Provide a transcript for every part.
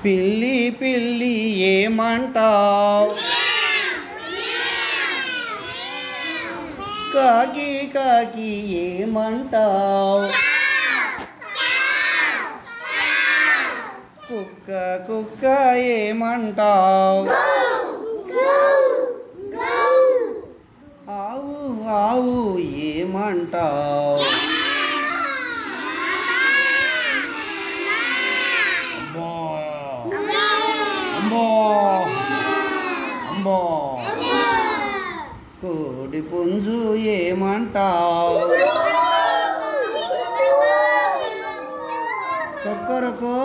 పిల్లి పిల్లి ఏమంటావ్? కాకి కాకి ఏమంటావ్? కుక్క కుక్క ఏమంటావ్? ఆవు ఆవు ఏమంటావ్? అంబో అంబో కోడి పుంజు ఏమంటావ్? కొక్కరకో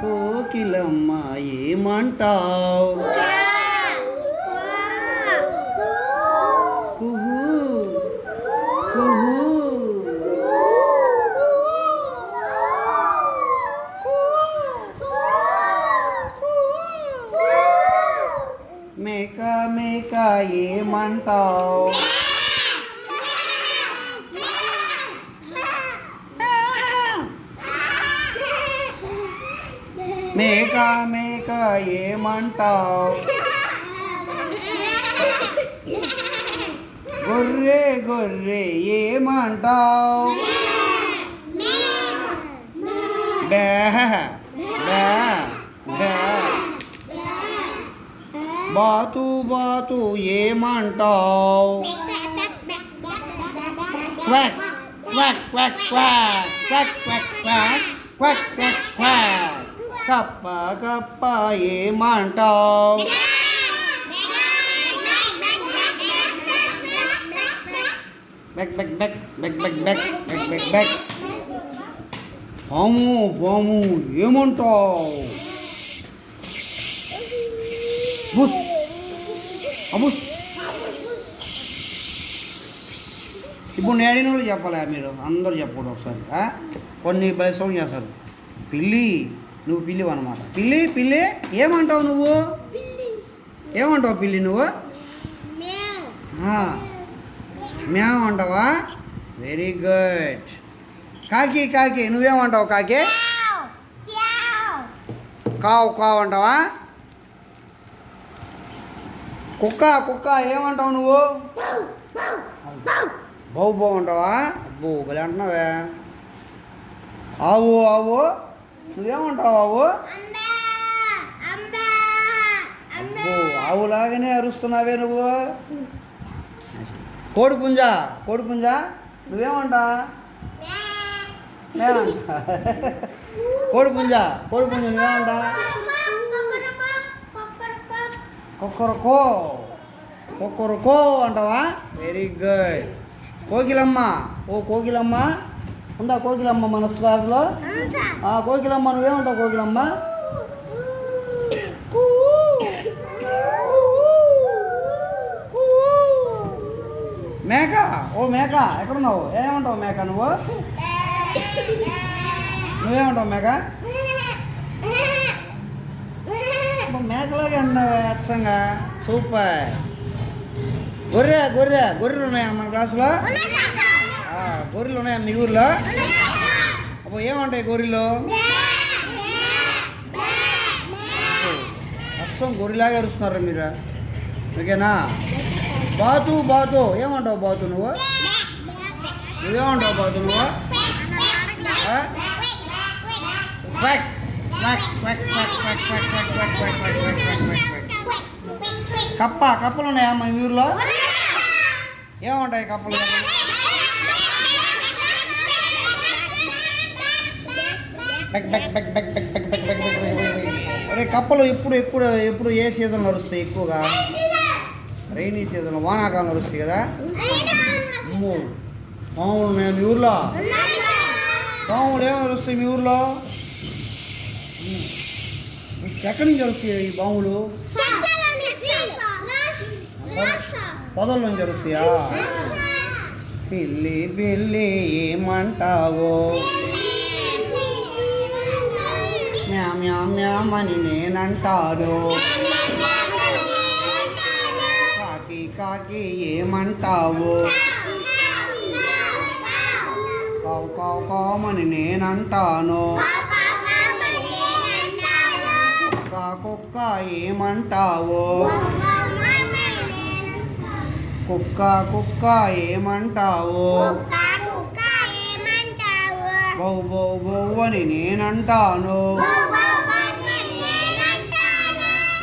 కోకిలమ్మ ఏమంటావ్? కుహు కుహు మేక మేక ఏమంటావ్? మేక మేక ఏమంటావ్? గొర్రె గొర్రె ఏమంటావ్? బే బే బే బాతు బాతు ఏమంటావ్? Quack quack quack quack quack quack quack quack quack quack కప్ప కప్ప ఏమంటావ్? బెక్ బెక్ బెక్ బెక్ బెక్ బెక్ బెక్ బెక్ బెక్ పాము పాము ఏమంటావ్? బుస్ అబుస్. ఇప్పుడు నేడిన వాళ్ళు చెప్పాలి, మీరు అందరూ చెప్పకూడదు ఒకసారి. కొన్ని బలి సౌండ్ చేస్తారు. పిల్లి నువ్వు పిల్లి అనమాట. పిల్లి పిల్లి ఏమంటావు నువ్వు? ఏమంటావు పిల్లి నువ్వు? మ్యావ్ అంటావా? Very good. కాకి కాకి నువ్వేమంటావు? కాకి కావు కావు అంటావా? కుక్క కుక్క ఏమంటావు నువ్వు? బౌ బౌ అంటావా? అబ్బో భలే అంటున్నావే. ఆవు ఆవు నువ్వేమంటావు? ఆవు అబ్బో ఆవులాగానే అరుస్తున్నావే నువ్వు. కోడిపుంజ కోడిపుంజ నువ్వేమంటా? కోడిపుంజ కోడిపుంజ నువ్వేమంటా? కొక్కరకో కొక్కరకో అంటావా? Very good. కోకిలమ్మ ఓ కోకిలమ్మ ఉందా? కోకిలమ్మ మన క్లాస్లో కోకిలమ్మ నువ్వేమంటావు? కోకిలమ్మ మేక ఓ మేక ఎక్కడున్నావు? ఏమంటావు మేక నువ్వు? నువ్వేమంటావు మేక? మేకలాగే అంటున్నావే అచ్చంగా. సూపర్. గొర్రె గొర్రె గొర్రెలు ఉన్నాయా మన క్లాసులో? గొర్రెలు ఉన్నాయా మీ ఊర్లో? అప్పుడు ఏమంటాయి గొర్రెలు? అచ్చం గొర్రెలాగే అరుస్తున్నారు మీరు. ఓకేనా? బాతు బాతు ఏమంటావు? బాతు నువ్వు నువ్వేమంటావు? బాతు నువ్వు కప్ప కప్పలు ఉన్నాయా మన ఊర్లో? ఏముంటాయి కప్పలు? అరే కప్పలు ఎప్పుడు ఎక్కువ ఎప్పుడు ఏ సీజన్లో అరుస్తాయి? ఎక్కువగా రైనీ సీజన్లో, వానాకాలం అరుస్తాయి కదా. అమ్మో పాములు ఉన్నాయా మీ ఊర్లో? పాములు ఏమో అరుస్తాయి మీ ఊర్లో? ఎక్కడి నుంచి అరుస్తాయి ఈ పాములు? పొదల నుంచి అరుస్తాయా? పిల్లి పిల్లి ఏమంటావో? మ్యా మ్యా మ్యామని నేనంటాను. కాకి కాకి ఏమంటావు? కావు కావు కామని నేనంటాను. కుక్క కుక్క ఏమంటావు? కుక్క కుక్క ఏమంటావు? బౌ బౌ బౌ అని నేనంటాను.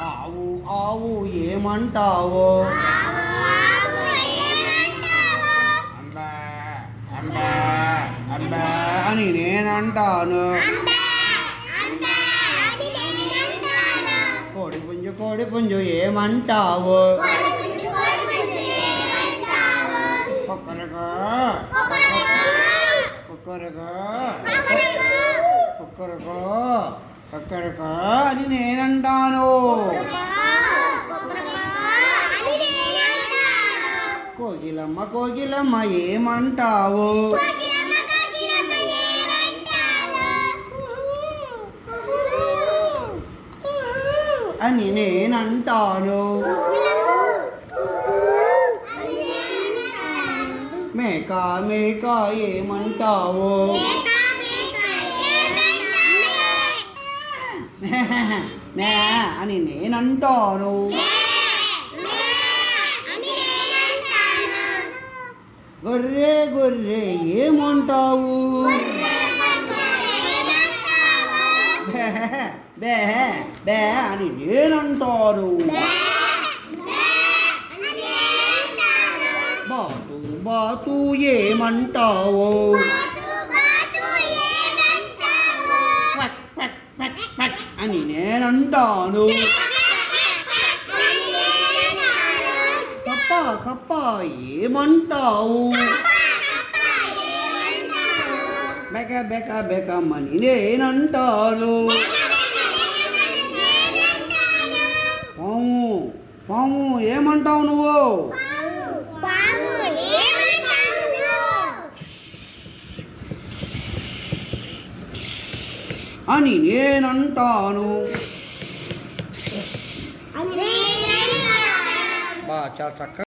ఆవు ఆవు ఏమంటావు? అంబా అంబా అంబా అని నేనంటాను. కోడి పుంజు ఏమంటావు? కుక్కరగా కుక్కరగా కుక్కరగా కుక్కరగా అని నేనంటాను. కోకిలమ్మ కోకిలమ్మ ఏమంటావు? అని నేనంటాను. మేక మేక ఏమంటావు? మే అని నేనంటాను. గొర్రె గొర్రె ఏమంటావు? బే బే అని నేనంటాను. బాతు బాతు ఏమంటావు? అని నేనంటాను. కప్ప కప్ప ఏమంటావు? బెక బెక బెకమని నేనంటాను. పాము పాము ఏమంటావు నువ్వు? అని నేనంటాను. చాలా చక్కగా